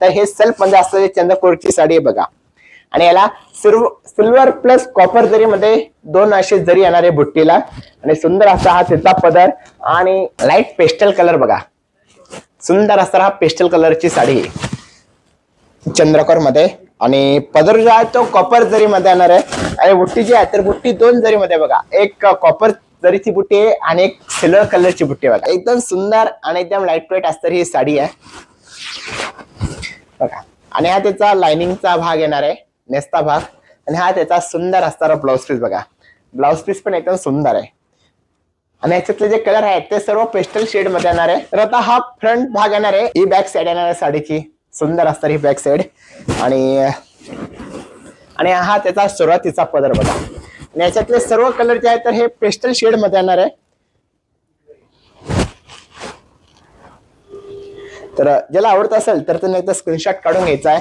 तर हे सेल्फ मध्ये असलेली चंद्रकोरची साडी आहे बघा. आणि याला सिल्वर प्लस कॉपर जरी मध्ये 2 असे जरी येणारे बुट्टीला. आणि सुंदर असा हा तिचा पदर आणि लाईट पेस्टल कलर बघा. सुंदर असा हा पेस्टल कलरची साडी चंद्रकोर मध्ये. आणि पदर जो आहे तो कॉपर जरी मध्ये येणार आहे. आणि बुट्टी जी आहे तर बुट्टी 2 जरी मध्ये बघा. एक कॉपर जरीची बुट्टी आहे आणि एक सिल्वर कलरची बुट्टी आहे बघा. एकदम सुंदर आणि एकदम लाईट वेट असणारी ही साडी आहे बघा. आणि हा त्याचा लाइनिंगचा भाग येणार आहे, नेसता भाग. आणि हा त्याचा सुंदर असणारा ब्लाउज पीस बघा. ब्लाउज पीस पण एकदम सुंदर आहे. आणि याच्यातले जे कलर आहेत ते सर्व पेस्टल शेड मध्ये येणार आहे. तर आता हा फ्रंट भाग येणार आहे, ही बॅक साइड येणार आहे साडीची. सुंदर असणारी बॅक साइड. आणि हा त्याचा सुरुवातीचा पदर बघा. आणि याच्यातले सर्व कलर जे आहेत तर हे पेस्टल शेड मध्ये येणार आहे. तर ज्याला आवडत असेल तर त्यांनी एकदा स्क्रीनशॉट काढून घ्यायचा आहे.